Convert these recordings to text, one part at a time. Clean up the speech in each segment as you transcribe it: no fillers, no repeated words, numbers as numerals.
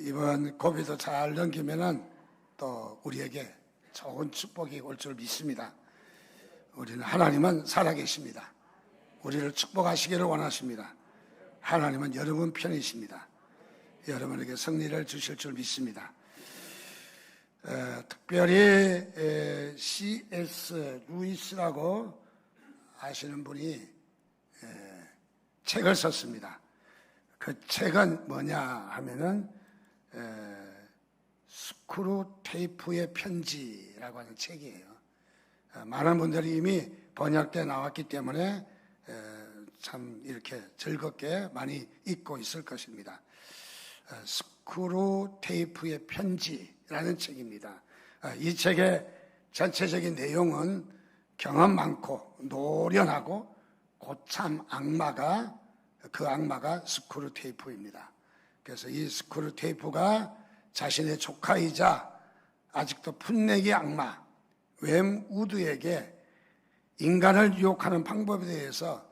이번 고비도 잘 넘기면은 또 우리에게 좋은 축복이 올 줄 믿습니다. 우리는 하나님은 살아계십니다. 우리를 축복하시기를 원하십니다. 하나님은 여러분 편이십니다. 여러분에게 승리를 주실 줄 믿습니다. 특별히 C.S. 루이스라고 아시는 분이 책을 썼습니다. 그 책은 뭐냐 하면은 스크루 테이프의 편지라고 하는 책이에요. 많은 분들이 이미 번역돼 나왔기 때문에 참 이렇게 즐겁게 많이 읽고 있을 것입니다. 스크루 테이프의 편지라는 책입니다. 이 책의 전체적인 내용은 경험 많고 노련하고 고참 악마가 그 악마가 스크루 테이프입니다. 그래서 이 스크루 테이프가 자신의 조카이자 아직도 풋내기 악마 웸 우드에게 인간을 유혹하는 방법에 대해서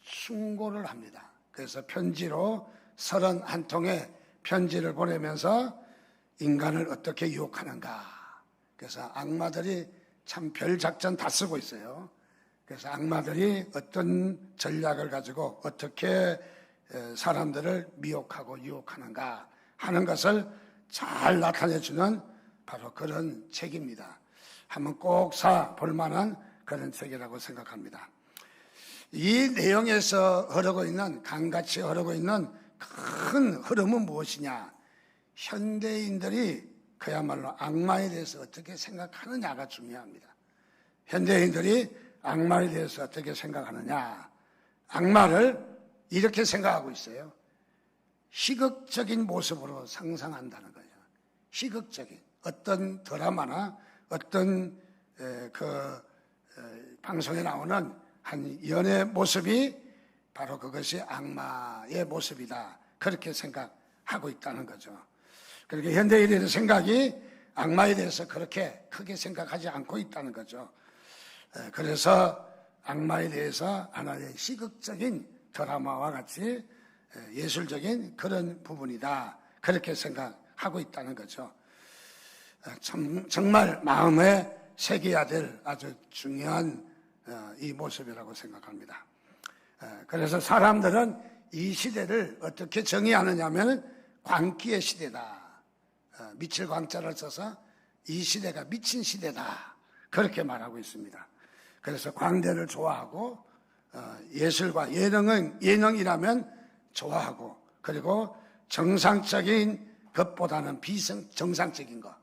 충고를 합니다. 그래서 편지로 31통의 편지를 보내면서 인간을 어떻게 유혹하는가. 그래서 악마들이 참 별 작전 다 쓰고 있어요. 그래서 악마들이 어떤 전략을 가지고 어떻게 사람들을 미혹하고 유혹하는가 하는 것을 잘 나타내주는 바로 그런 책입니다. 한번 꼭 사볼 만한 그런 책이라고 생각합니다. 이 내용에서 흐르고 있는 강같이 흐르고 있는 큰 흐름은 무엇이냐? 현대인들이 그야말로 악마에 대해서 어떻게 생각하느냐가 중요합니다. 현대인들이 악마에 대해서 어떻게 생각하느냐? 악마를 이렇게 생각하고 있어요. 희극적인 모습으로 상상한다는 거예요. 희극적인 어떤 드라마나 어떤 방송에 나오는 한 연의 모습이 바로 그것이 악마의 모습이다. 그렇게 생각하고 있다는 거죠. 그렇게 현대인의 생각이 악마에 대해서 그렇게 크게 생각하지 않고 있다는 거죠. 그래서 악마에 대해서 하나의 시극적인 드라마와 같이 예술적인 그런 부분이다. 그렇게 생각하고 있다는 거죠. 정말 마음에 새겨야 될 아주 중요한 이 모습이라고 생각합니다. 그래서 사람들은 이 시대를 어떻게 정의하느냐 하면 광기의 시대다. 미칠 광자를 써서 이 시대가 미친 시대다. 그렇게 말하고 있습니다. 그래서 광대를 좋아하고 예술과 예능이라면 좋아하고 그리고 정상적인 것보다는 비정상적인 것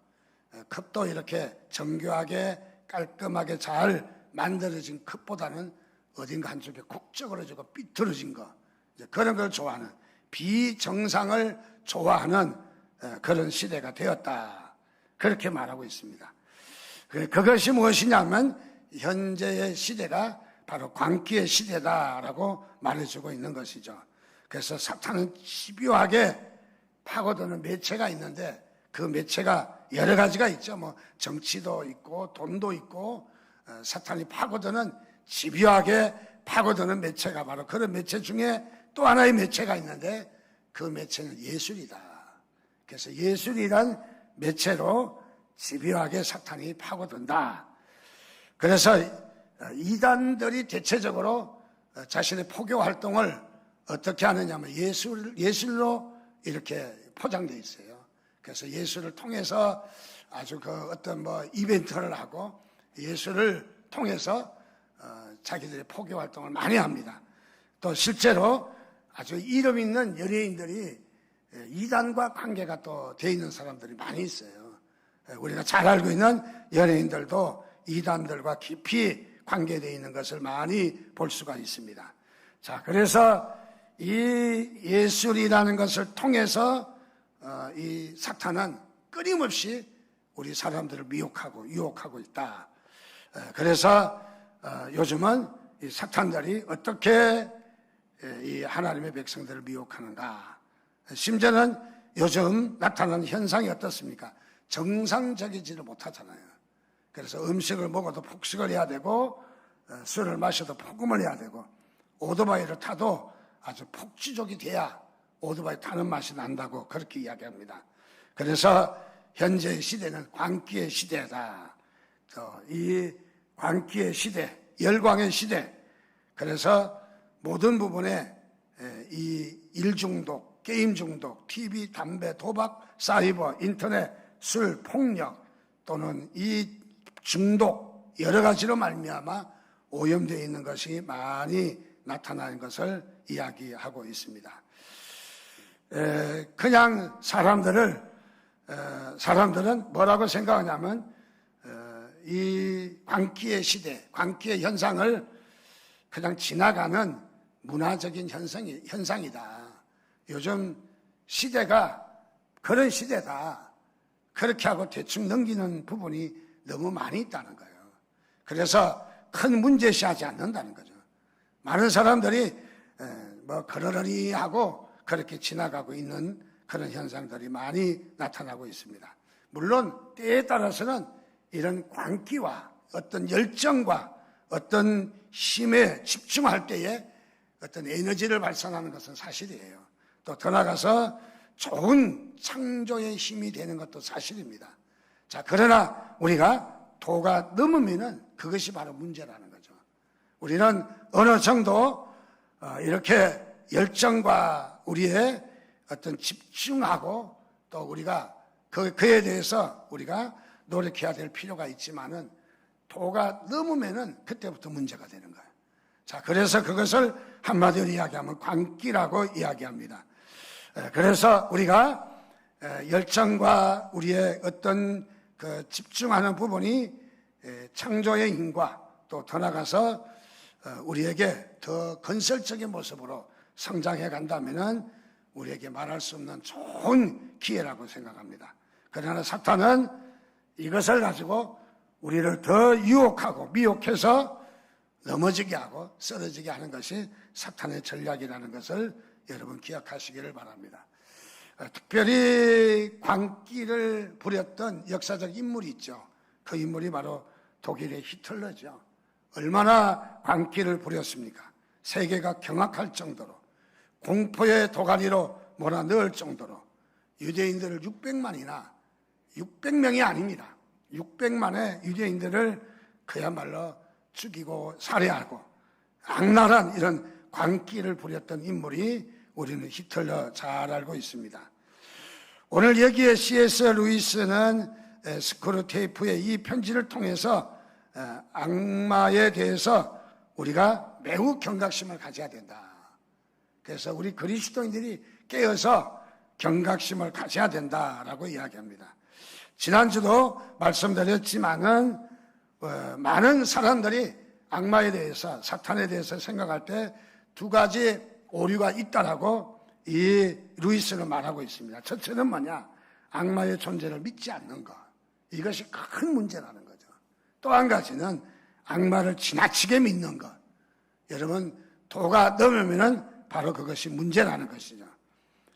컵도 이렇게 정교하게 깔끔하게 잘 만들어진 컵보다는 어딘가 한쪽에 곡적으로지고 삐뚤어진 것 그런 걸 좋아하는 비정상을 좋아하는 그런 시대가 되었다. 그렇게 말하고 있습니다. 그것이 무엇이냐면 현재의 시대가 바로 광기의 시대다라고 말해주고 있는 것이죠. 그래서 사탄은 집요하게 파고드는 매체가 있는데 그 매체가 여러 가지가 있죠. 뭐 정치도 있고 돈도 있고 사탄이 파고드는 집요하게 파고드는 매체가 바로 그런 매체 중에 또 하나의 매체가 있는데 그 매체는 예술이다. 그래서 예술이란 매체로 집요하게 사탄이 파고든다. 그래서 이단들이 대체적으로 자신의 포교 활동을 어떻게 하느냐면 예술로 이렇게 포장되어 있어요. 그래서 예술을 통해서 아주 어떤 이벤트를 하고 예술을 통해서 자기들의 포교 활동을 많이 합니다. 또 실제로 아주 이름 있는 연예인들이 이단과 관계가 또 돼 있는 사람들이 많이 있어요. 우리가 잘 알고 있는 연예인들도 이단들과 깊이 관계되어 있는 것을 많이 볼 수가 있습니다. 자, 그래서 이 예술이라는 것을 통해서 이 사탄은 끊임없이 우리 사람들을 미혹하고 유혹하고 있다. 그래서 요즘은 이 사탄들이 어떻게 이 하나님의 백성들을 미혹하는가. 심지어는 요즘 나타나는 현상이 어떻습니까? 정상적이지를 못하잖아요. 그래서 음식을 먹어도 폭식을 해야 되고 술을 마셔도 폭음을 해야 되고 오토바이를 타도 아주 폭주족이 돼야 오토바이 타는 맛이 난다고 그렇게 이야기합니다. 그래서 현재의 시대는 광기의 시대다. 이 광기의 시대, 열광의 시대. 그래서 모든 부분에 이 일중독, 게임 중독, TV, 담배, 도박, 사이버, 인터넷, 술, 폭력 또는 이 중독 여러 가지로 말미암아 오염되어 있는 것이 많이 나타나는 것을 이야기하고 있습니다. 그냥 사람들은 뭐라고 생각하냐면 이 광기의 시대, 광기의 현상을 그냥 지나가는 문화적인 현상이다. 요즘 시대가 그런 시대다. 그렇게 하고 대충 넘기는 부분이 너무 많이 있다는 거예요. 그래서 큰 문제시하지 않는다는 거죠. 많은 사람들이 그러려니 하고 그렇게 지나가고 있는 그런 현상들이 많이 나타나고 있습니다. 물론 때에 따라서는 이런 광기와 어떤 열정과 어떤 힘에 집중할 때에 어떤 에너지를 발산하는 것은 사실이에요. 또 더 나아가서 좋은 창조의 힘이 되는 것도 사실입니다. 자, 그러나 우리가 도가 넘으면은 그것이 바로 문제라는 거죠. 우리는 어느 정도 이렇게 열정과 우리의 어떤 집중하고 또 우리가 그에 대해서 우리가 노력해야 될 필요가 있지만은 도가 넘으면은 그때부터 문제가 되는 거예요. 자, 그래서 그것을 한마디로 이야기하면 광기라고 이야기합니다. 그래서 우리가 열정과 우리의 어떤 그 집중하는 부분이 창조의 힘과 또 더 나가서 우리에게 더 건설적인 모습으로 성장해 간다면은 우리에게 말할 수 없는 좋은 기회라고 생각합니다. 그러나 사탄은 이것을 가지고 우리를 더 유혹하고 미혹해서 넘어지게 하고 쓰러지게 하는 것이 사탄의 전략이라는 것을 여러분 기억하시기를 바랍니다. 특별히 광기를 부렸던 역사적 인물이 있죠. 그 인물이 바로 독일의 히틀러죠. 얼마나 광기를 부렸습니까? 세계가 경악할 정도로 공포의 도가니로 몰아넣을 정도로 유대인들을 600명이 아닙니다. 600만의 유대인들을 그야말로 죽이고 살해하고 악랄한 이런 광기를 부렸던 인물이 우리는 히틀러 잘 알고 있습니다. 오늘 여기에 C.S. 루이스는 스크루테이프의 이 편지를 통해서 악마에 대해서 우리가 매우 경각심을 가져야 된다. 그래서 우리 그리스도인들이 깨어서 경각심을 가져야 된다라고 이야기합니다. 지난주도 말씀드렸지만은 많은 사람들이 악마에 대해서 사탄에 대해서 생각할 때 두 가지 오류가 있다라고 이 루이스는 말하고 있습니다. 첫째는 뭐냐? 악마의 존재를 믿지 않는 것. 이것이 큰 문제라는 거죠. 또 한 가지는 악마를 지나치게 믿는 것. 여러분, 도가 넘으면은 바로 그것이 문제라는 것이죠.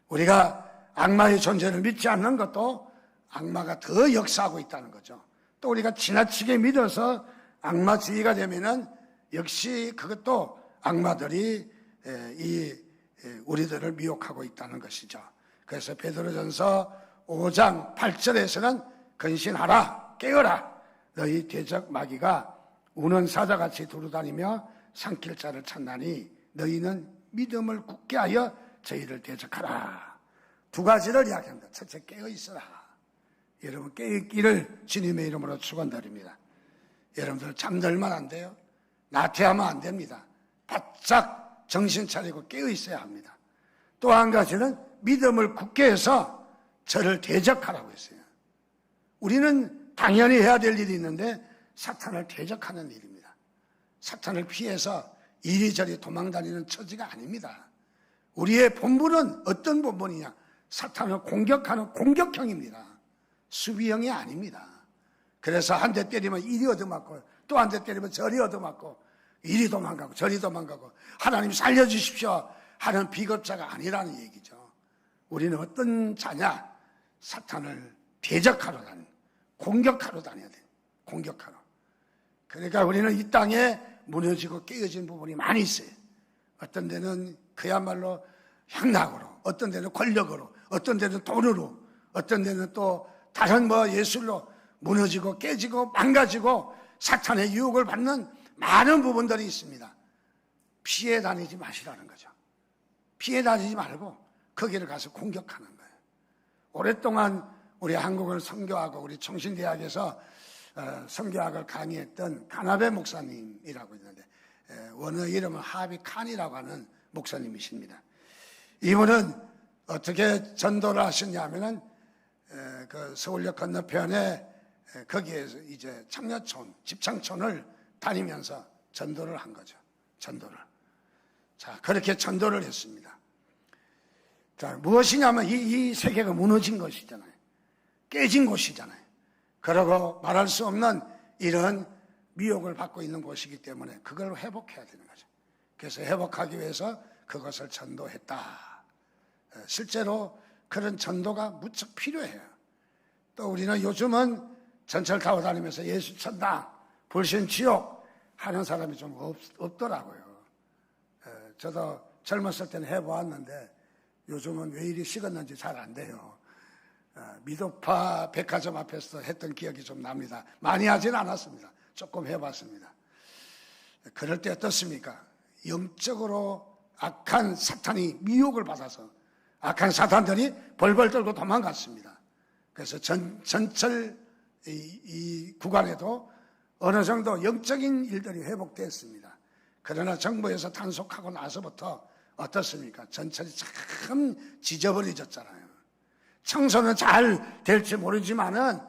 우리가 악마의 존재를 믿지 않는 것도 악마가 더 역사하고 있다는 거죠. 또 우리가 지나치게 믿어서 악마주의가 되면은 역시 그것도 악마들이 우리들을 미혹하고 있다는 것이죠. 그래서 베드로전서 5장 8절에서는 근신하라, 깨어라. 너희 대적 마귀가 우는 사자같이 두루다니며 삼킬 자를 찾나니 너희는 믿음을 굳게 하여 저희를 대적하라. 두 가지를 이야기합니다. 첫째, 깨어 있어라. 여러분, 깨어있기를 주님의 이름으로 축원드립니다. 여러분들 잠들면 안 돼요. 나태하면 안 됩니다. 바짝 정신 차리고 깨어 있어야 합니다. 또 한 가지는 믿음을 굳게 해서 저를 대적하라고 했어요. 우리는 당연히 해야 될 일이 있는데 사탄을 대적하는 일입니다. 사탄을 피해서 이리저리 도망다니는 처지가 아닙니다. 우리의 본분은 어떤 본분이냐? 사탄을 공격하는 공격형입니다. 수비형이 아닙니다. 그래서 한 대 때리면 이리 얻어맞고 또 한 대 때리면 저리 얻어맞고 이리 도망가고 저리 도망가고 하나님 살려주십시오 하는 비겁자가 아니라는 얘기죠. 우리는 어떤 자냐? 사탄을 대적하러 다니는, 공격하러 다녀야 돼요. 공격하러. 그러니까 우리는 이 땅에 무너지고 깨어진 부분이 많이 있어요. 어떤 데는 그야말로 향락으로, 어떤 데는 권력으로, 어떤 데는 돈으로, 어떤 데는 또 다른 예술로 무너지고 깨지고 망가지고 사탄의 유혹을 받는 많은 부분들이 있습니다. 피해 다니지 마시라는 거죠. 피해 다니지 말고 거기를 가서 공격하는 거예요. 오랫동안 우리 한국을 선교하고 우리 총신대학에서 선교학을 강의했던 가나베 목사님이라고 있는데 원어 이름은 하비 칸이라고 하는 목사님이십니다. 이분은 어떻게 전도를 하셨냐면은 그 서울역 건너편에 거기에서 이제 창녀촌, 집창촌을 다니면서 전도를 한 거죠. 전도를. 자, 그렇게 전도를 했습니다. 자, 무엇이냐면 이 세계가 무너진 것이잖아요. 깨진 곳이잖아요. 그러고 말할 수 없는 이런 미혹을 받고 있는 곳이기 때문에 그걸 회복해야 되는 거죠. 그래서 회복하기 위해서 그것을 전도했다. 실제로 그런 전도가 무척 필요해요. 또 우리는 요즘은 전철 타고 다니면서 예수 천당, 불신 지옥 하는 사람이 좀 없더라고요. 저도 젊었을 때는 해보았는데 요즘은 왜 이리 식었는지 잘 안 돼요. 미도파 백화점 앞에서 했던 기억이 좀 납니다. 많이 하진 않았습니다. 조금 해봤습니다. 그럴 때 어떻습니까? 영적으로 악한 사탄이 미혹을 받아서 악한 사탄들이 벌벌 떨고 도망갔습니다. 그래서 전철 이 구간에도 어느 정도 영적인 일들이 회복됐습니다. 그러나 정부에서 단속하고 나서부터 어떻습니까? 전철이 참 지저분해졌잖아요. 청소는 잘 될지 모르지만은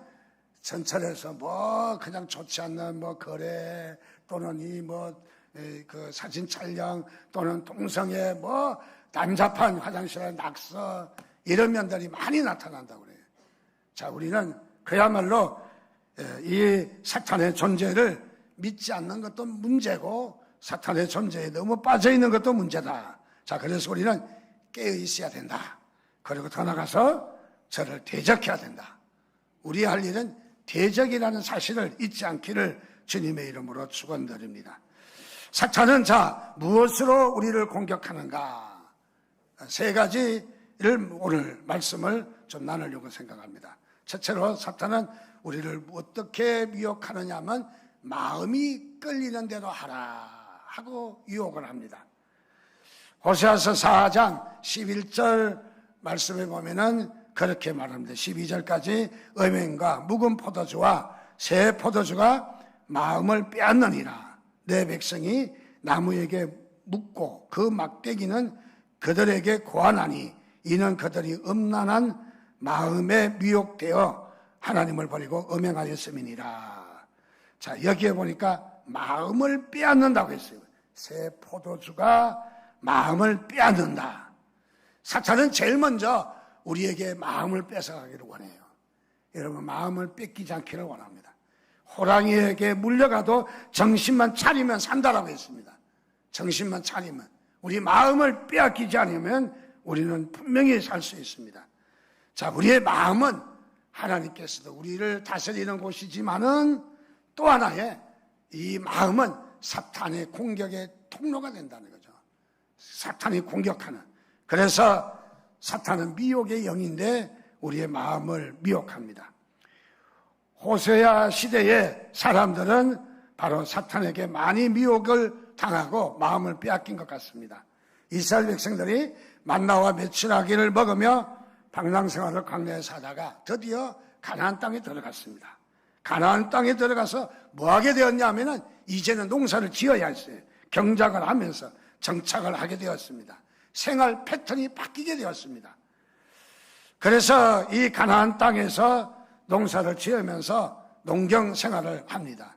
전철에서 그냥 좋지 않는 거래 또는 그 사진 촬영 또는 동성애 난잡한 화장실에 낙서 이런 면들이 많이 나타난다고 그래요. 자, 우리는 그야말로 이 사탄의 존재를 믿지 않는 것도 문제고 사탄의 존재에 너무 빠져 있는 것도 문제다. 자, 그래서 우리는 깨어 있어야 된다. 그리고 더 나가서 저를 대적해야 된다. 우리 할 일은 대적이라는 사실을 잊지 않기를 주님의 이름으로 축원드립니다. 사탄은 무엇으로 우리를 공격하는가? 세 가지를 오늘 말씀을 좀 나누려고 생각합니다. 첫째로 사탄은 우리를 어떻게 미혹하느냐 하면 마음이 끌리는 대로 하라 하고 유혹을 합니다. 호세아서 4장 11절 말씀에 보면은 그렇게 말합니다. 12절까지 음행과 묵은 포도주와 새 포도주가 마음을 빼앗느니라. 내 백성이 나무에게 묻고 그 막대기는 그들에게 고하나니 이는 그들이 음란한 마음에 미혹되어 하나님을 버리고 음행하였음이니라. 자, 여기에 보니까 마음을 빼앗는다고 했어요. 새 포도주가 마음을 빼앗는다. 사탄은 제일 먼저 우리에게 마음을 뺏어가기를 원해요. 여러분, 마음을 뺏기지 않기를 원합니다. 호랑이에게 물려가도 정신만 차리면 산다라고 했습니다. 정신만 차리면. 우리 마음을 빼앗기지 않으면 우리는 분명히 살 수 있습니다. 자, 우리의 마음은 하나님께서도 우리를 다스리는 곳이지만은 또 하나의 이 마음은 사탄의 공격의 통로가 된다는 거죠. 사탄이 공격하는. 그래서 사탄은 미혹의 영인데 우리의 마음을 미혹합니다. 호세아 시대의 사람들은 바로 사탄에게 많이 미혹을 당하고 마음을 빼앗긴 것 같습니다. 이스라엘 백성들이 만나와 메추라기를 먹으며 방랑생활을 광야에 사다가 드디어 가나안 땅에 들어갔습니다. 가나안 땅에 들어가서 뭐 하게 되었냐면은 이제는 농사를 지어야 했어요. 경작을 하면서 정착을 하게 되었습니다. 생활 패턴이 바뀌게 되었습니다. 그래서 이 가나안 땅에서 농사를 지으면서 농경 생활을 합니다.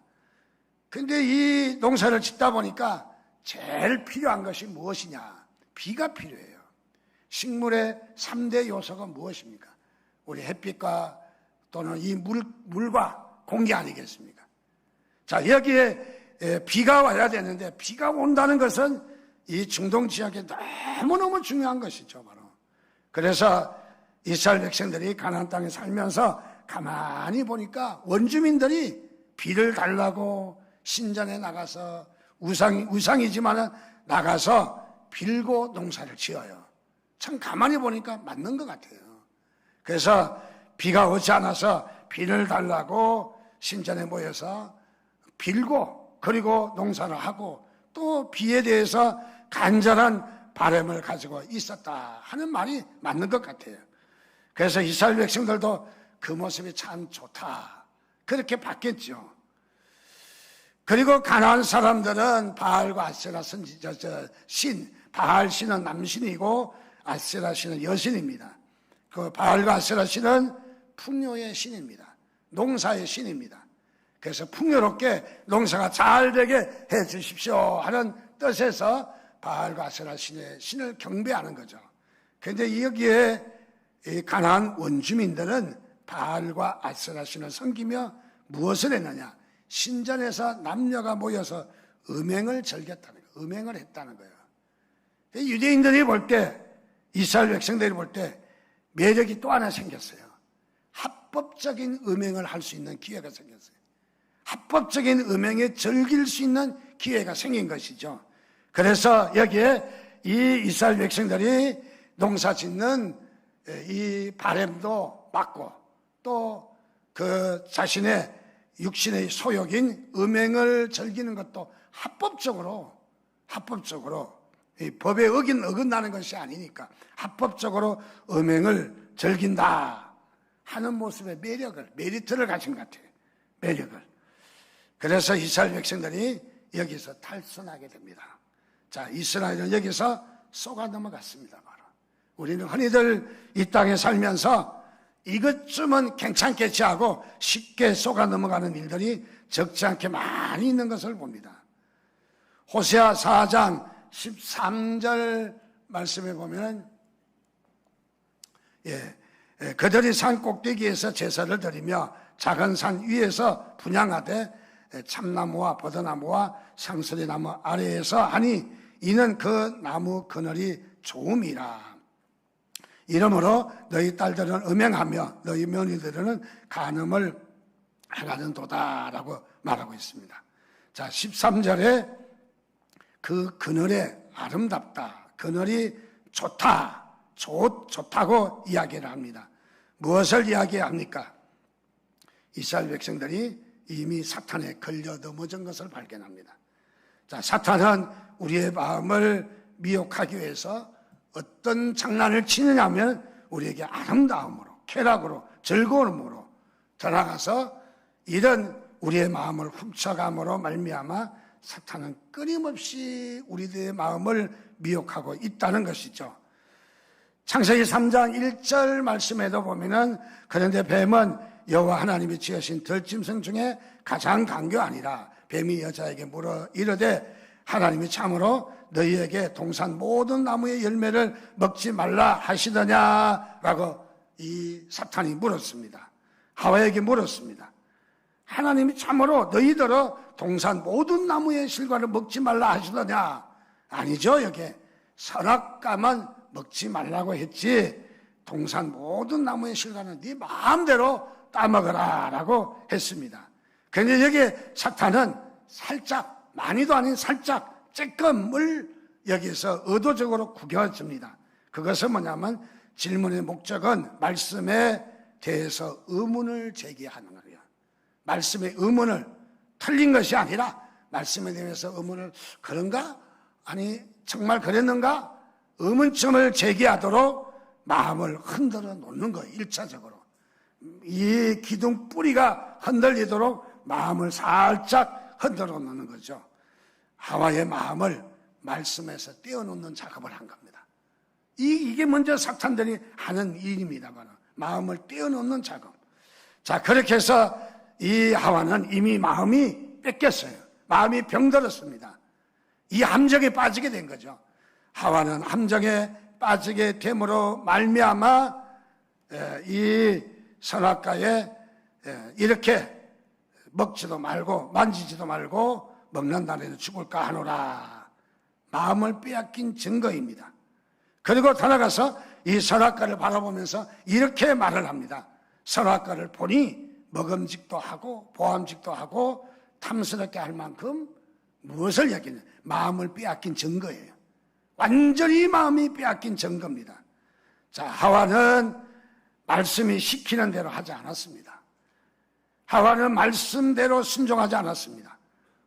근데 이 농사를 짓다 보니까 제일 필요한 것이 무엇이냐? 비가 필요해요. 식물의 3대 요소가 무엇입니까? 우리 햇빛과 또는 이 물과 공기 아니겠습니까? 자, 여기에 비가 와야 되는데 비가 온다는 것은 이 중동 지역에 너무너무 중요한 것이죠, 바로. 그래서 이스라엘 백성들이 가나안 땅에 살면서 가만히 보니까 원주민들이 비를 달라고 신전에 나가서 우상이지만은 나가서 빌고 농사를 지어요. 참 가만히 보니까 맞는 것 같아요. 그래서 비가 오지 않아서 비를 달라고 신전에 모여서 빌고 그리고 농사를 하고 또 비에 대해서 간절한 바람을 가지고 있었다 하는 말이 맞는 것 같아요. 그래서 이스라엘 백성들도 그 모습이 참 좋다 그렇게 바뀌었죠. 그리고 가나안 사람들은 바알과 아세라 신, 바알 신은 남신이고 아세라 신은 여신입니다. 그 바알과 아세라 신은 풍요의 신입니다. 농사의 신입니다. 그래서 풍요롭게 농사가 잘 되게 해 주십시오 하는 뜻에서 바알과 아세라 신을 경배하는 거죠. 그런데 여기에 이 가나안 원주민들은 바알과 아세라 신을 섬기며 무엇을 했느냐? 신전에서 남녀가 모여서 음행을 즐겼다는 거예요. 음행을 했다는 거예요. 유대인들이 볼 때, 이스라엘 백성들이 볼 때 매력이 또 하나 생겼어요. 합법적인 음행을 할 수 있는 기회가 생겼어요. 합법적인 음행에 즐길 수 있는 기회가 생긴 것이죠. 그래서 여기에 이 이스라엘 백성들이 농사 짓는 이 바램도 맞고 또 그 자신의 육신의 소욕인 음행을 즐기는 것도 합법적으로 이 법에 어긋나는 것이 아니니까 합법적으로 음행을 즐긴다 하는 모습의 메리트를 가진 것 같아요. 매력을. 그래서 이스라엘 백성들이 여기서 탈선하게 됩니다. 자, 이스라엘은 여기서 쏘가 넘어갔습니다. 바로. 우리는 흔히들 이 땅에 살면서 이것쯤은 괜찮겠지 하고 쉽게 쏘가 넘어가는 일들이 적지 않게 많이 있는 것을 봅니다. 호세아 4장 13절 말씀에 보면 그들이 산 꼭대기에서 제사를 드리며 작은 산 위에서 분향하되 참나무와 버드나무와 상서리나무 아래에서 하니 이는 그 나무 그늘이 좋음이라. 이러므로 너희 딸들은 음행하며 너희 며느리들은 간음을 행하는도다라고 말하고 있습니다. 자, 13절에 그 그늘에 아름답다, 그늘이 좋다, 좋다고 이야기를 합니다. 무엇을 이야기합니까? 이스라엘 백성들이 이미 사탄에 걸려 넘어진 것을 발견합니다. 자, 사탄은 우리의 마음을 미혹하기 위해서 어떤 장난을 치느냐 하면 우리에게 아름다움으로, 쾌락으로, 즐거움으로 들어가서 이런 우리의 마음을 훔쳐감으로 말미암아 사탄은 끊임없이 우리들의 마음을 미혹하고 있다는 것이죠. 창세기 3장 1절 말씀에도 보면은 그런데 뱀은 여호와 하나님이 지으신 들짐승 중에 가장 강교하니라. 뱀이 여자에게 물어 이르되 하나님이 참으로 너희에게 동산 모든 나무의 열매를 먹지 말라 하시더냐라고 이 사탄이 물었습니다. 하와에게 물었습니다. 하나님이 참으로 너희들어 동산 모든 나무의 실과를 먹지 말라 하시더냐? 아니죠. 여기에 선악과만 먹지 말라고 했지 동산 모든 나무의 실과는 네 마음대로 따먹어라 라고 했습니다. 그런데 여기에 사탄은 살짝, 많이도 아닌 살짝 쬐끔을 여기서 의도적으로 구겨줍니다. 그것은 뭐냐면 질문의 목적은 말씀에 대해서 의문을 제기하는 거예요. 말씀의 의문을 틀린 것이 아니라 말씀에 대해서 의문을 그런가? 아니 정말 그랬는가? 의문점을 제기하도록 마음을 흔들어 놓는 거예요. 1차적으로. 이 기둥 뿌리가 흔들리도록 마음을 살짝 흔들어 놓는 거죠. 하와의 마음을 말씀에서 떼어놓는 작업을 한 겁니다. 이게 먼저 사탄들이 하는 일입니다. 바로 마음을 떼어놓는 작업. 자, 그렇게 해서 이 하와는 이미 마음이 뺏겼어요. 마음이 병들었습니다. 이 함정에 빠지게 된 거죠. 하와는 함정에 빠지게 됨으로 말미암아 이 선악과에 이렇게 먹지도 말고 만지지도 말고 먹는 날에는 죽을까 하노라. 마음을 빼앗긴 증거입니다. 그리고 돌아가서 이 선악과를 바라보면서 이렇게 말을 합니다. 선악과를 보니 먹음직도 하고 보암직도 하고 탐스럽게 할 만큼 무엇을 얘기냐? 마음을 빼앗긴 증거예요. 완전히 마음이 빼앗긴 증거입니다. 자, 하와는 말씀이 시키는 대로 하지 않았습니다. 하와는 말씀대로 순종하지 않았습니다.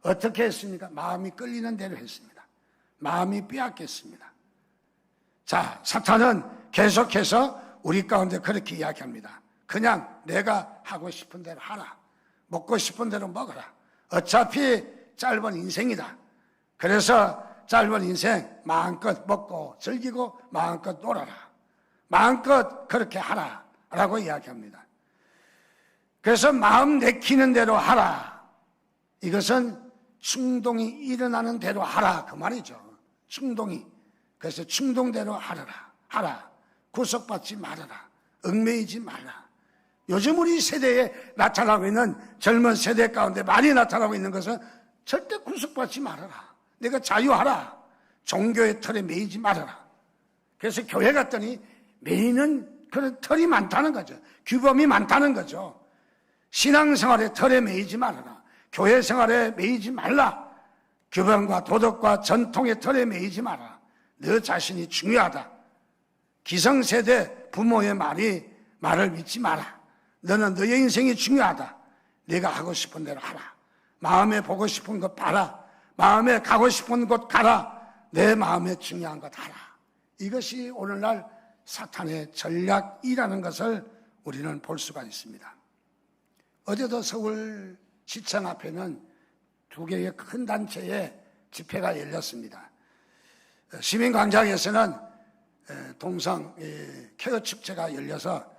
어떻게 했습니까? 마음이 끌리는 대로 했습니다. 마음이 빼앗겼습니다. 자, 사탄은 계속해서 우리 가운데 그렇게 이야기합니다. 그냥 내가 하고 싶은 대로 하라. 먹고 싶은 대로 먹어라. 어차피 짧은 인생이다. 그래서 짧은 인생 마음껏 먹고 즐기고 마음껏 놀아라. 마음껏 그렇게 하라 라고 이야기합니다. 그래서 마음 내키는 대로 하라. 이것은 충동이 일어나는 대로 하라 그 말이죠. 충동이. 그래서 충동대로 하라. 구속받지 말아라. 얽매이지 말라. 요즘 우리 세대에 나타나고 있는 젊은 세대 가운데 많이 나타나고 있는 것은 절대 구속받지 말아라. 내가 자유하라. 종교의 틀에 매이지 말아라. 그래서 교회 갔더니 매이는 그런 틀이 많다는 거죠. 규범이 많다는 거죠. 신앙생활의 틀에 매이지 말아라. 교회 생활에 매이지 말라. 규범과 도덕과 전통의 틀에 매이지 마라. 너 자신이 중요하다. 기성세대 부모의 말을 믿지 마라. 너는 너의 인생이 중요하다. 네가 하고 싶은 대로 하라. 마음에 보고 싶은 것 봐라. 마음에 가고 싶은 곳 가라. 내 마음에 중요한 것 하라. 이것이 오늘날 사탄의 전략이라는 것을 우리는 볼 수가 있습니다. 어제도 서울시청 앞에는 두 개의 큰 단체의 집회가 열렸습니다. 시민광장에서는 동상 케어 축제가 열려서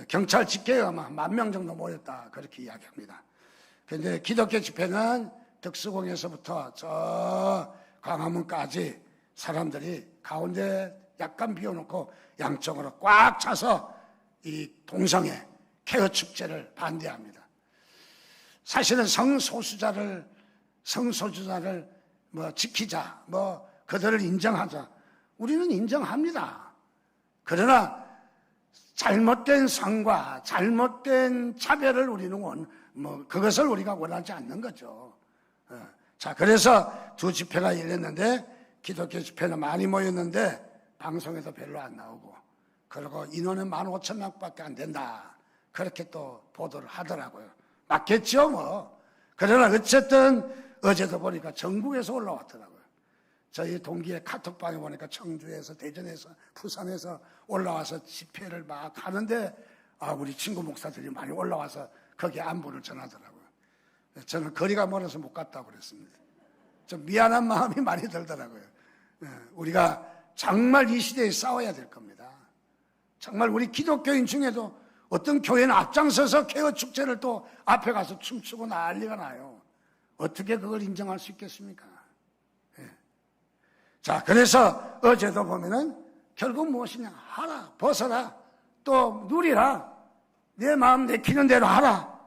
경찰 집회가 10,000명 정도 모였다 그렇게 이야기합니다. 그런데 기독교 집회는 덕수궁에서부터 저 광화문까지 사람들이 가운데 약간 비워놓고 양쪽으로 꽉 차서 이 동성애 케어 축제를 반대합니다. 사실은 성소수자를 지키자, 그들을 인정하자. 우리는 인정합니다. 그러나 잘못된 성과 잘못된 차별을 우리는 그것을 우리가 원하지 않는 거죠. 자, 그래서 두 집회가 열렸는데 기독교 집회는 많이 모였는데 방송에도 별로 안 나오고, 그리고 인원은 15,000명밖에 안 된다. 그렇게 또 보도를 하더라고요. 맞겠죠, 그러나 어쨌든 어제도 보니까 전국에서 올라왔더라고요. 저희 동기의 카톡방에 보니까 청주에서, 대전에서, 부산에서 올라와서 집회를 막 하는데, 우리 친구 목사들이 많이 올라와서 거기에 안부를 전하더라고요. 저는 거리가 멀어서 못 갔다고 그랬습니다. 좀 미안한 마음이 많이 들더라고요. 우리가 정말 이 시대에 싸워야 될 겁니다. 정말 우리 기독교인 중에도 어떤 교회는 앞장서서 케어 축제를 또 앞에 가서 춤추고 난리가 나요. 어떻게 그걸 인정할 수 있겠습니까? 자, 그래서 어제도 보면은 결국 무엇이냐? 하라, 벗어라, 또 누리라, 내 마음 내키는 대로 하라.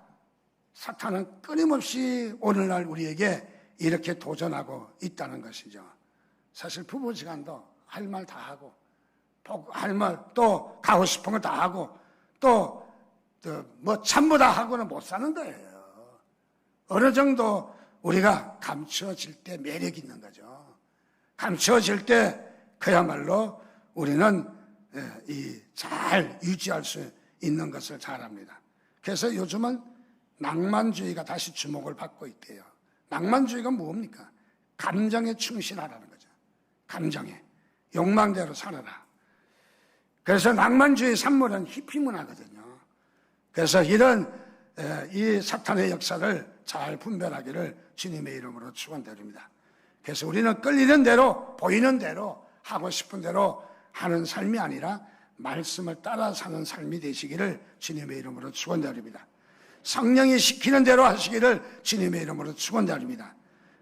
사탄은 끊임없이 오늘날 우리에게 이렇게 도전하고 있다는 것이죠. 사실 부부지간도 할 말 다 하고, 할 말 또 가고 싶은 거 다 하고, 또 전부 다 하고는 못 사는 거예요. 어느 정도 우리가 감추어질 때 매력이 있는 거죠. 감추어질 때 그야말로 우리는 잘 유지할 수 있는 것을 잘 압니다. 그래서 요즘은 낭만주의가 다시 주목을 받고 있대요. 낭만주의가 뭡니까? 감정에 충실하라는 거죠. 감정에. 욕망대로 살아라. 그래서 낭만주의 산물은 히피 문화거든요. 그래서 이 사탄의 역사를 잘 분별하기를 주님의 이름으로 축원드립니다. 그래서 우리는 끌리는 대로, 보이는 대로, 하고 싶은 대로 하는 삶이 아니라 말씀을 따라 사는 삶이 되시기를 주님의 이름으로 축원드립니다. 성령이 시키는 대로 하시기를 주님의 이름으로 축원드립니다.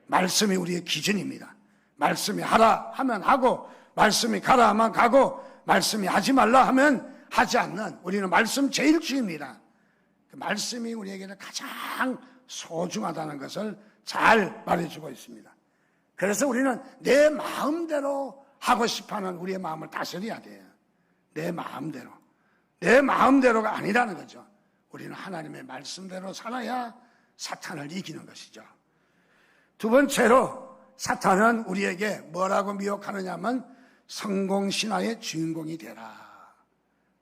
말씀이 우리의 기준입니다. 말씀이 하라 하면 하고, 말씀이 가라 하면 가고, 말씀이 하지 말라 하면 하지 않는, 우리는 말씀 제일주의입니다. 그 말씀이 우리에게는 가장 소중하다는 것을 잘 말해주고 있습니다. 그래서 우리는 내 마음대로 하고 싶어하는 우리의 마음을 다스려야 돼요. 내 마음대로. 내 마음대로가 아니라는 거죠. 우리는 하나님의 말씀대로 살아야 사탄을 이기는 것이죠. 두 번째로 사탄은 우리에게 뭐라고 미혹하느냐 하면 성공신화의 주인공이 되라.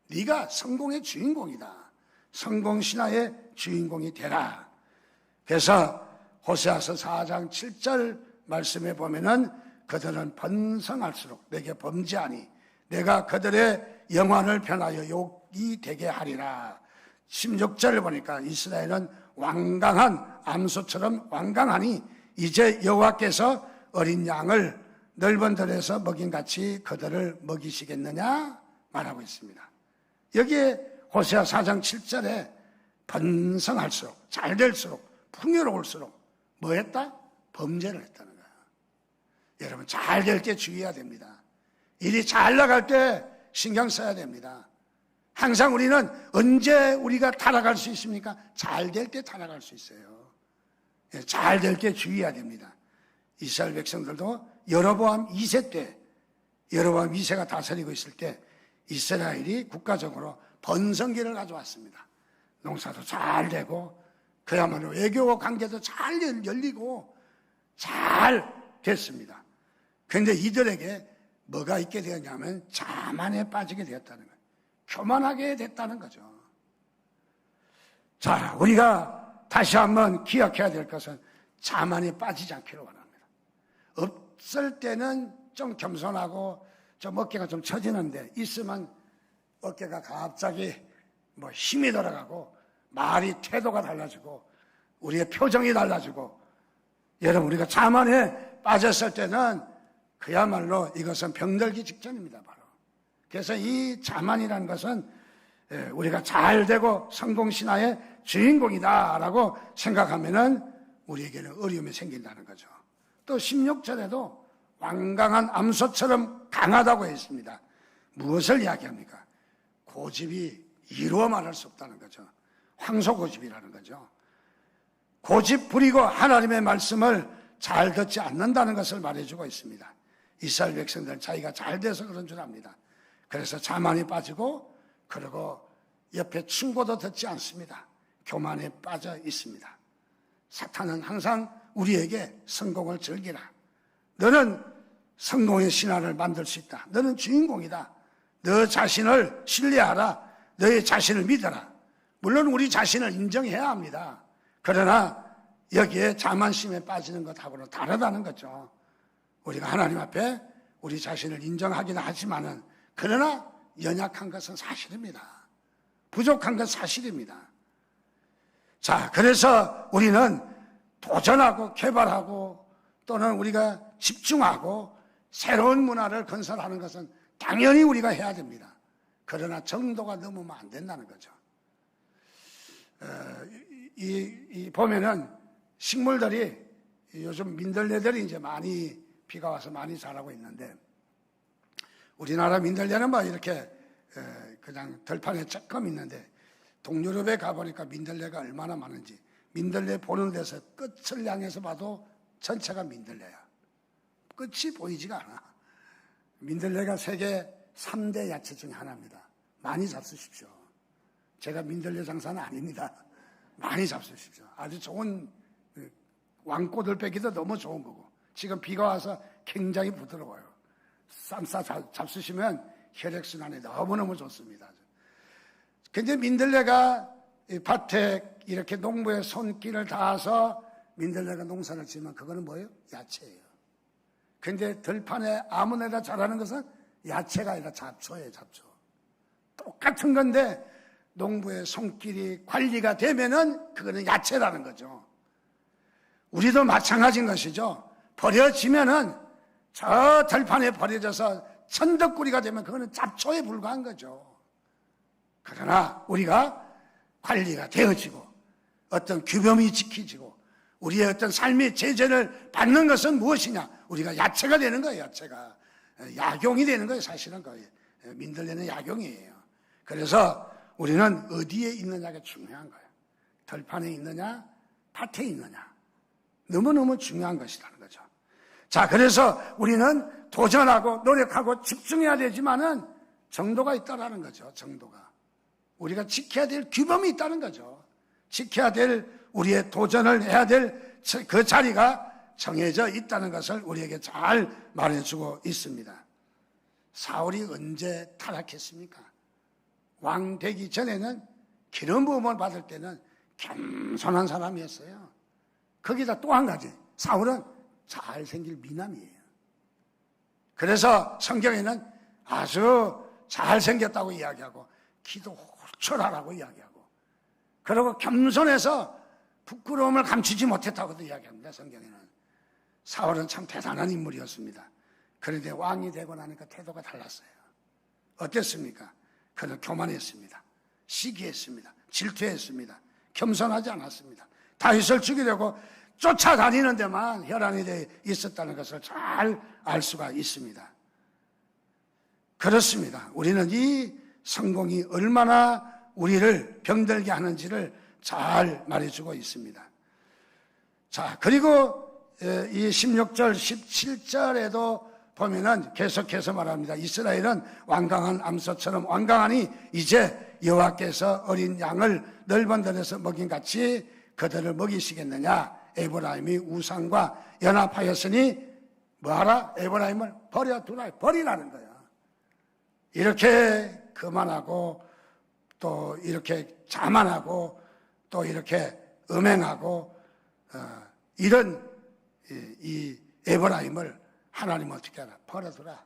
네가 성공의 주인공이다. 성공 신화의 주인공이 되라. 그래서 호세아서 4장 7절 말씀에 보면은 그들은 번성할수록 내게 범죄하니 내가 그들의 영환을 변하여 욕이 되게 하리라. 16절을 보니까 이스라엘은 완강한 암소처럼 완강하니 이제 여호와께서 어린 양을 넓은 들에서 먹인같이 그들을 먹이시겠느냐 말하고 있습니다. 여기에 호세아 4장 7절에 번성할수록 잘될수록 풍요로울수록 뭐 했다? 범죄를 했다는 거예요. 여러분 잘 될 때 주의해야 됩니다. 일이 잘 나갈 때 신경 써야 됩니다. 항상 우리는 언제 우리가 타락할 수 있습니까? 잘 될 때 타락할 수 있어요. 잘 될 때 주의해야 됩니다. 이스라엘 백성들도 여로보암 2세 때, 여로보암 2세가 다스리고 있을 때 이스라엘이 국가적으로 번성기를 가져왔습니다. 농사도 잘 되고 그야말로 외교 관계도 잘 열리고 잘 됐습니다. 그런데 이들에게 뭐가 있게 되었냐면 자만에 빠지게 되었다는 거예요. 교만하게 됐다는 거죠. 자, 우리가 다시 한번 기억해야 될 것은 자만에 빠지지 않기로 원합니다. 없을 때는 좀 겸손하고 좀 어깨가 좀 처지는데 있으면 어깨가 갑자기 뭐 힘이 들어가고 말이 태도가 달라지고 우리의 표정이 달라지고 여러분 우리가 자만에 빠졌을 때는 그야말로 이것은 병들기 직전입니다. 바로. 그래서 이 자만이라는 것은 우리가 잘 되고 성공신화의 주인공이다라고 생각하면은 우리에게는 어려움이 생긴다는 거죠. 또 16절에도 완강한 암소처럼 강하다고 했습니다. 무엇을 이야기합니까? 고집이 이루어 말할 수 없다는 거죠. 황소고집이라는 거죠. 고집 부리고 하나님의 말씀을 잘 듣지 않는다는 것을 말해주고 있습니다. 이스라엘 백성들은 자기가 잘 돼서 그런 줄 압니다. 그래서 자만이 빠지고 그리고 옆에 충고도 듣지 않습니다. 교만에 빠져 있습니다. 사탄은 항상 우리에게 성공을 즐기라. 너는 성공의 신화를 만들 수 있다. 너는 주인공이다. 너 자신을 신뢰하라. 너의 자신을 믿어라. 물론 우리 자신을 인정해야 합니다. 그러나 여기에 자만심에 빠지는 것하고는 다르다는 거죠. 우리가 하나님 앞에 우리 자신을 인정하기는 하지만은 그러나 연약한 것은 사실입니다. 부족한 건 사실입니다. 자, 그래서 우리는 도전하고 개발하고 또는 우리가 집중하고 새로운 문화를 건설하는 것은 당연히 우리가 해야 됩니다. 그러나 정도가 넘으면 안 된다는 거죠. 보면은 식물들이 요즘 민들레들이 이제 많이 비가 와서 많이 자라고 있는데 우리나라 민들레는 뭐 이렇게 그냥 들판에 조금 있는데 동유럽에 가보니까 민들레가 얼마나 많은지 민들레 보는 데서 끝을 향해서 봐도 전체가 민들레야. 끝이 보이지가 않아. 민들레가 세계 3대 야채 중에 하나입니다. 많이 잡수십시오. 제가 민들레 장사는 아닙니다. 많이 잡수십시오. 아주 좋은 왕꼬들 빼기도 너무 좋은 거고 지금 비가 와서 굉장히 부드러워요. 쌈싸 잡수시면 혈액순환에 너무너무 좋습니다. 근데 민들레가 밭에 이렇게 농부의 손길을 닿아서 민들레가 농사를 지으면 그거는 뭐예요? 야채예요. 근데 들판에 아무데나 자라는 것은 야채가 아니라 잡초예요. 잡초. 똑같은 건데 농부의 손길이 관리가 되면은 그거는 야채라는 거죠. 우리도 마찬가지인 것이죠. 버려지면은 저 들판에 버려져서 천덕꾸리가 되면 그거는 잡초에 불과한 거죠. 그러나 우리가 관리가 되어지고 어떤 규범이 지켜지고 우리의 어떤 삶의 제재를 받는 것은 무엇이냐? 우리가 야채가 되는 거예요. 야채가 약용이 되는 거예요. 사실은 거예요. 민들레는 약용이에요. 그래서 우리는 어디에 있느냐가 중요한 거예요. 들판에 있느냐, 밭에 있느냐. 너무너무 중요한 것이라는 거죠. 자, 그래서 우리는 도전하고 노력하고 집중해야 되지만은 정도가 있다라는 거죠. 정도가. 우리가 지켜야 될 규범이 있다는 거죠. 지켜야 될 우리의 도전을 해야 될 그 자리가 정해져 있다는 것을 우리에게 잘 말해주고 있습니다. 사울이 언제 타락했습니까? 왕 되기 전에는 기름 부음을 받을 때는 겸손한 사람이었어요. 거기다 또 한 가지, 사울은 잘생길 미남이에요. 그래서 성경에는 아주 잘생겼다고 이야기하고 기도 홀철하라고 이야기하고, 그리고 겸손해서 부끄러움을 감추지 못했다고도 이야기합니다. 성경에는. 사울은 참 대단한 인물이었습니다. 그런데 왕이 되고 나니까 태도가 달랐어요. 어땠습니까? 그는 교만했습니다. 시기했습니다. 질투했습니다. 겸손하지 않았습니다. 다윗을 죽이려고 쫓아다니는 데만 혈안이 돼 있었다는 것을 잘 알 수가 있습니다. 그렇습니다. 우리는 이 성공이 얼마나 우리를 병들게 하는지를 잘 말해주고 있습니다. 자, 그리고 이 16절, 17절에도 보면은 계속해서 말합니다. 이스라엘은 완강한 암소처럼 완강하니 이제 여호와께서 어린 양을 넓은 들에서 먹인 같이 그들을 먹이시겠느냐. 에브라임이 우상과 연합하였으니 뭐하라? 에브라임을 버려두라. 버리라는 거야. 이렇게 거만하고 또 이렇게 자만하고 또 이렇게 음행하고 이런 이 에브라임을 하나님은 어떻게 하나? 버려두라.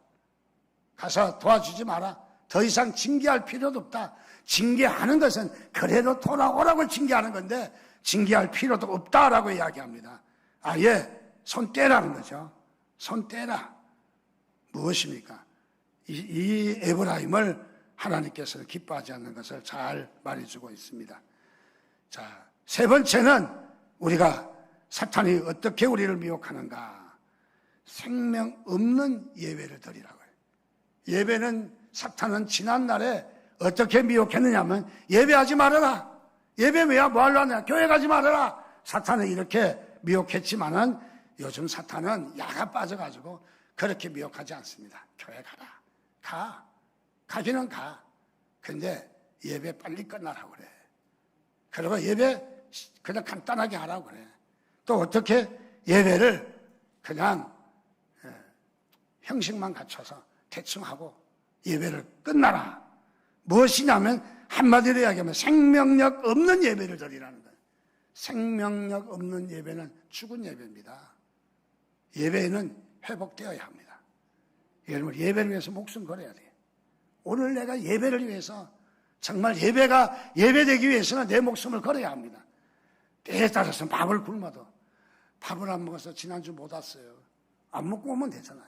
가서 도와주지 마라. 더 이상 징계할 필요도 없다. 징계하는 것은 그래도 돌아오라고 징계하는 건데 징계할 필요도 없다라고 이야기합니다. 아예 손 떼라는 거죠. 손 떼라. 무엇입니까? 이 에브라임을 하나님께서는 기뻐하지 않는 것을 잘 말해주고 있습니다. 자, 세 번째는 우리가 사탄이 어떻게 우리를 미혹하는가? 생명 없는 예배를 드리라고요. 예배는 사탄은 지난날에 어떻게 미혹했느냐 하면 예배하지 말아라. 예배 왜야? 뭐 하려 하냐? 교회 가지 말아라. 사탄은 이렇게 미혹했지만은 요즘 사탄은 야가 빠져가지고 그렇게 미혹하지 않습니다. 교회 가라. 가기는 가. 근데 예배 빨리 끝나라고 그래. 그리고 예배 그냥 간단하게 하라고 그래. 또 어떻게 예배를 그냥 형식만 갖춰서 대충 하고 예배를 끝나라. 무엇이냐면 한마디로 이야기하면 생명력 없는 예배를 드리라는 거예요. 생명력 없는 예배는 죽은 예배입니다. 예배는 회복되어야 합니다. 여러분, 예배를 위해서 목숨 걸어야 돼요. 오늘 내가 예배를 위해서 정말 예배가 예배되기 위해서는 내 목숨을 걸어야 합니다. 때에 따라서는 밥을 굶어도 밥을 안 먹어서 지난주 못 왔어요. 안 먹고 오면 되잖아요.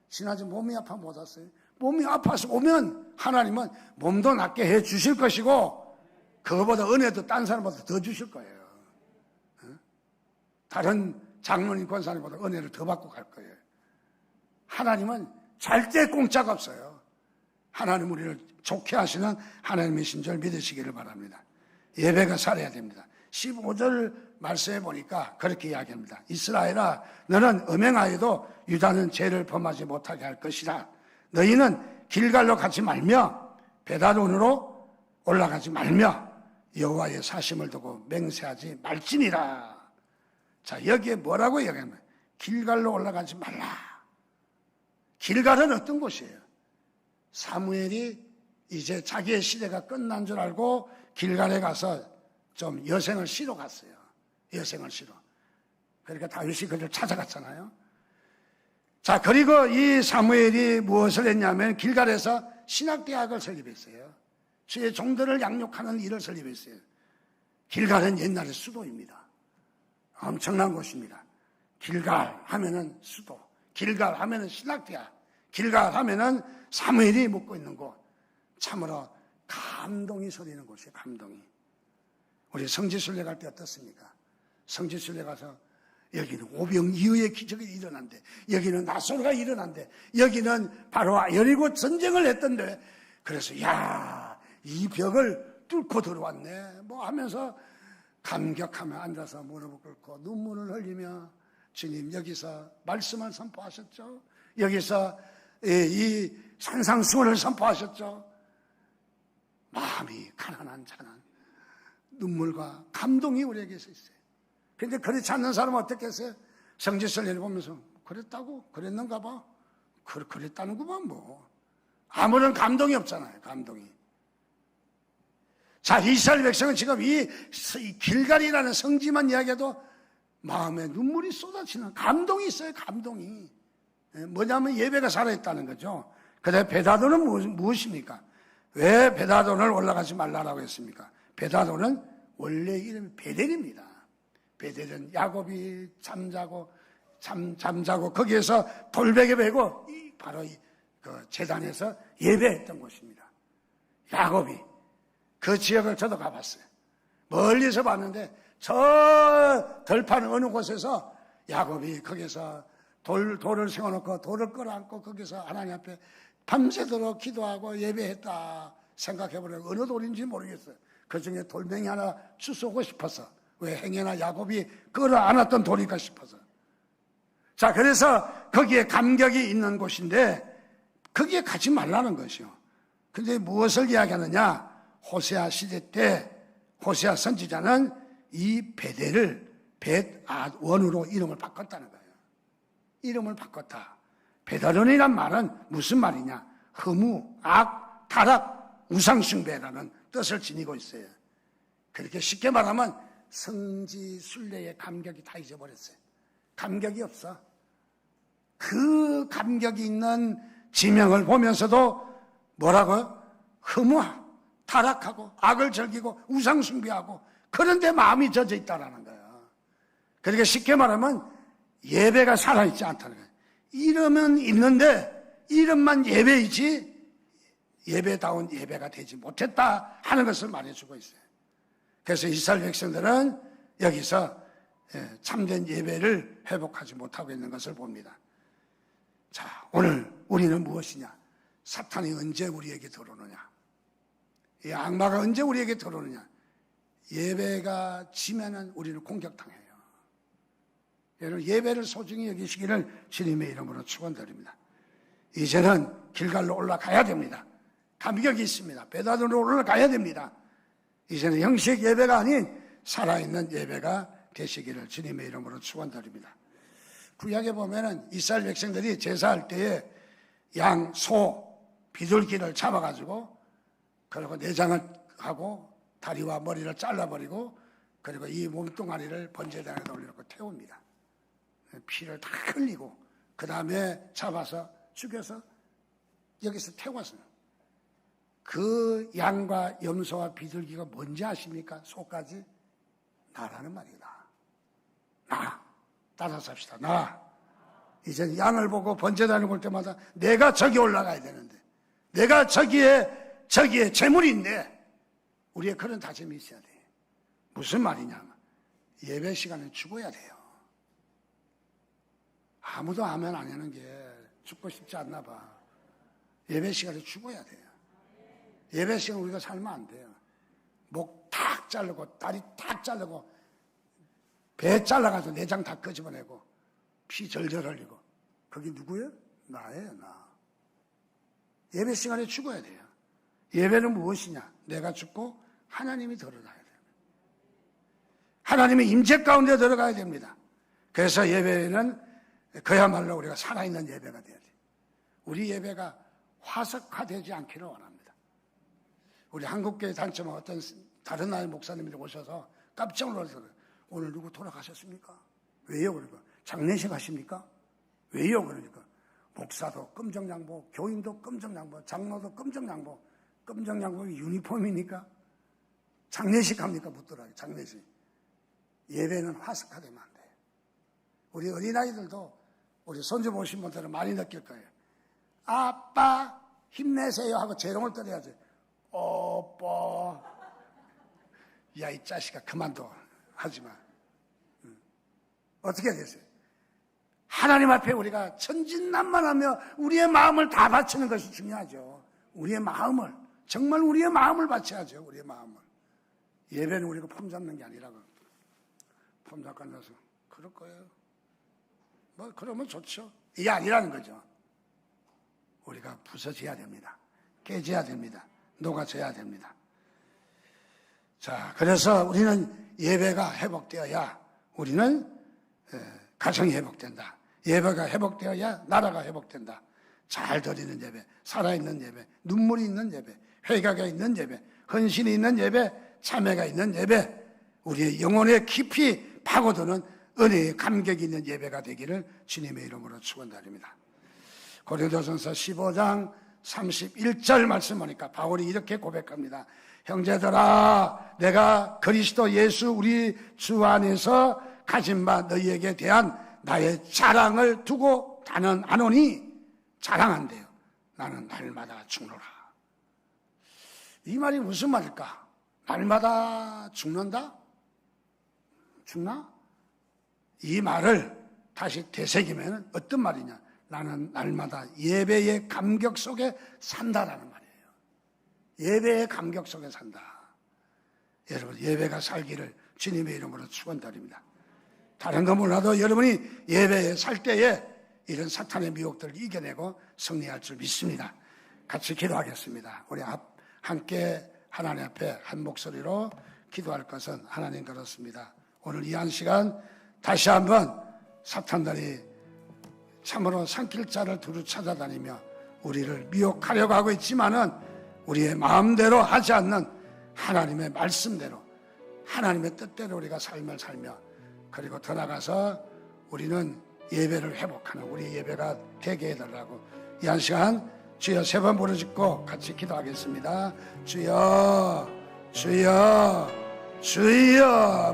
지난주 몸이 아파 못 왔어요. 몸이 아파서 오면 하나님은 몸도 낫게 해 주실 것이고 그거보다 은혜도 딴 사람보다 더 주실 거예요. 다른 장로님 권사님보다 은혜를 더 받고 갈 거예요. 하나님은 절대 공짜가 없어요. 하나님 우리를 좋게 하시는 하나님이신 줄 믿으시기를 바랍니다. 예배가 살아야 됩니다. 15절 말씀해 보니까 그렇게 이야기합니다. 이스라엘아, 너는 음행하여도 유다는 죄를 범하지 못하게 할 것이라. 너희는 길갈로 가지 말며 베다론으로 올라가지 말며 여호와의 사심을 두고 맹세하지 말지니라. 자, 여기에 뭐라고 이야기하면 길갈로 올라가지 말라. 길갈은 어떤 곳이에요? 사무엘이 이제 자기의 시대가 끝난 줄 알고 길갈에 가서 좀 여생을 쉬러 갔어요. 여생을 쉬러. 그러니까 다윗이 그를 찾아갔잖아요. 자, 그리고 이 사무엘이 무엇을 했냐면 길갈에서 신학대학을 설립했어요. 주의 종들을 양육하는 일을 설립했어요. 길갈은 옛날의 수도입니다. 엄청난 곳입니다. 길갈 하면은 수도, 길갈 하면은 신학대학, 길갈 하면은 사무엘이 묵고 있는 곳. 참으로 감동이 서리는 곳이에요. 감동이. 우리 성지순례 갈 때 어떻습니까? 성지순례 가서 여기는 오병이어의 기적이 일어난대. 여기는 나솔가 일어난대. 여기는 바로 여리고 전쟁을 했던데. 그래서 야, 이 벽을 뚫고 들어왔네. 뭐 하면서 감격하며 앉아서 무릎을 꿇고 눈물을 흘리며 주님 여기서 말씀을 선포하셨죠. 여기서 이 산상수훈을 선포하셨죠. 마음이 가난한 자는 눈물과 감동이 우리에게 있어요. 그런데 그렇지 않는 사람은 어떻게 했어요? 성지순례를 보면서 그랬다고? 그랬는가 봐? 그랬다는구만 뭐. 아무런 감동이 없잖아요. 감동이. 자, 이스라엘 백성은 지금 이 길갈이라는 성지만 이야기해도 마음에 눈물이 쏟아지는 감동이 있어요. 감동이. 뭐냐면 예배가 살아있다는 거죠. 그런데 베다도는 무엇입니까? 왜 베다도를 올라가지 말라고 했습니까? 베다도는 원래 이름이 베델입니다. 베델은 야곱이 잠자고 거기에서 돌베개 베고 바로 그 제단에서 예배했던 곳입니다. 야곱이 그 지역을 저도 가봤어요. 멀리서 봤는데 저 들판 어느 곳에서 야곱이 거기서 돌을 세워놓고 돌을 끌어안고 거기서 하나님 앞에 밤새도록 기도하고 예배했다 생각해보려고 어느 돌인지 모르겠어요. 그 중에 돌멩이 하나 주워오고 싶어서. 왜 행여나 야곱이 끌어안았던 돌일까 싶어서. 자, 그래서 거기에 감격이 있는 곳인데 거기에 가지 말라는 것이요. 근데 무엇을 이야기하느냐? 호세아 시대 때 호세아 선지자는 이 베델을 벳아원으로 이름을 바꿨다는 거예요. 이름을 바꿨다. 베다론이란 말은 무슨 말이냐? 허무, 악, 타락, 우상숭배라는 뜻을 지니고 있어요. 그렇게 쉽게 말하면 성지 순례의 감격이 다 잊어버렸어요. 감격이 없어. 그 감격이 있는 지명을 보면서도 뭐라고요? 허무하고 타락하고 악을 즐기고 우상숭배하고 그런데 마음이 젖어 있다는 거예요. 그러니까 쉽게 말하면 예배가 살아있지 않다는 거예요. 이름은 있는데 이름만 예배이지 예배다운 예배가 되지 못했다 하는 것을 말해주고 있어요. 그래서 이스라엘 백성들은 여기서 참된 예배를 회복하지 못하고 있는 것을 봅니다. 자, 오늘 우리는 무엇이냐? 사탄이 언제 우리에게 들어오느냐? 이 악마가 언제 우리에게 들어오느냐? 예배가 지면은 우리는 공격당해요. 여러분 예배를 소중히 여기시기를 주님의 이름으로 축원드립니다. 이제는 길갈로 올라가야 됩니다. 감격이 있습니다. 베다도로 올라가야 됩니다. 이제는 형식 예배가 아닌 살아있는 예배가 되시기를 주님의 이름으로 축원드립니다. 구약에 보면은 이스라엘 백성들이 제사할 때에 양, 소, 비둘기를 잡아가지고 그리고 내장을 하고 다리와 머리를 잘라버리고 그리고 이 몸뚱아리를 번제단에다 올려놓고 태웁니다. 피를 다 흘리고 그 다음에 잡아서 죽여서 여기서 태웠어요. 그 양과 염소와 비둘기가 뭔지 아십니까? 소까지 나라는 말이다. 나 따라 삽시다. 나 이제 양을 보고 번제단을 볼 때마다 내가 저기 올라가야 되는데 내가 저기에 재물인데 우리의 그런 다짐이 있어야 돼. 무슨 말이냐? 예배 시간에 죽어야 돼요. 아무도 아멘 안 하는 게 죽고 싶지 않나 봐. 예배 시간에 죽어야 돼요. 예배 시간 우리가 살면 안 돼요. 목 탁 자르고 다리 탁 자르고 배 잘라가지고 내장 다 끄집어내고 피 절절 흘리고 그게 누구예요? 나예요. 나. 예배 시간에 죽어야 돼요. 예배는 무엇이냐? 내가 죽고 하나님이 들어가야 돼요. 하나님의 임재 가운데 들어가야 됩니다. 그래서 예배는 그야말로 우리가 살아있는 예배가 돼야 돼요. 우리 예배가 화석화되지 않기를 원합니다. 우리 한국교회 단체만 어떤 다른 나라의 목사님들이 오셔서 깜짝 놀라서 오늘 누구 돌아가셨습니까? 왜요? 그러니까 장례식 하십니까? 왜요? 그러니까 목사도 금정양복, 교인도 금정양복, 장로도 금정양복, 금정양복이 유니폼이니까 장례식 합니까? 묻더라고요. 장례식. 예배는 화석화되면 안 돼요. 우리 어린아이들도 우리 손주 보신 분들은 많이 느낄 거예요. 아빠 힘내세요 하고 재롱을 떨어야지. 오빠 야 이 자식아 그만둬 하지마. 어떻게 되세요? 하나님 앞에 우리가 천진난만하며 우리의 마음을 다 바치는 것이 중요하죠. 우리의 마음을 정말 우리의 마음을 바쳐야죠. 우리의 마음을. 예배는 우리가 폼 잡는 게 아니라고. 폼 잡고 앉아서 그럴 거예요. 뭐 그러면 좋죠. 이게 아니라는 거죠. 우리가 부서져야 됩니다. 깨져야 됩니다. 녹아져야 됩니다. 자, 그래서 우리는 예배가 회복되어야 우리는 가정이 회복된다. 예배가 회복되어야 나라가 회복된다. 잘 드리는 예배, 살아있는 예배, 눈물이 있는 예배, 회개가 있는 예배, 헌신이 있는 예배, 참회가 있는 예배, 우리의 영혼에 깊이 파고드는 은혜의 감격이 있는 예배가 되기를 주님의 이름으로 축원드립니다. 고린도전서 15장 31절 말씀 보니까 바울이 이렇게 고백합니다. 형제들아, 내가 그리스도 예수 우리 주 안에서 가진 바 너희에게 대한 나의 자랑을 두고 단언하노니, 자랑한대요. 나는 날마다 죽노라. 이 말이 무슨 말일까? 날마다 죽는다? 죽나? 이 말을 다시 되새기면 어떤 말이냐? 나는 날마다 예배의 감격 속에 산다라는 말이에요. 예배의 감격 속에 산다. 여러분, 예배가 살기를 주님의 이름으로 축원드립니다. 다른 거 몰라도 여러분이 예배에 살 때에 이런 사탄의 미혹들을 이겨내고 승리할 줄 믿습니다. 같이 기도하겠습니다. 우리 함께 하나님 앞에 한 목소리로 기도할 것은 하나님 그렇습니다. 오늘 이 한 시간 다시 한번 사탄들이 참으로 산길자를 두루 찾아다니며 우리를 미혹하려고 하고 있지만은 우리의 마음대로 하지 않는 하나님의 말씀대로, 하나님의 뜻대로 우리가 삶을 살며, 그리고 더 나가서 우리는 예배를 회복하는 우리 예배가 되게 해달라고 이 한 시간 주여 3번 부르짖고 같이 기도하겠습니다. 주여, 주여, 주여.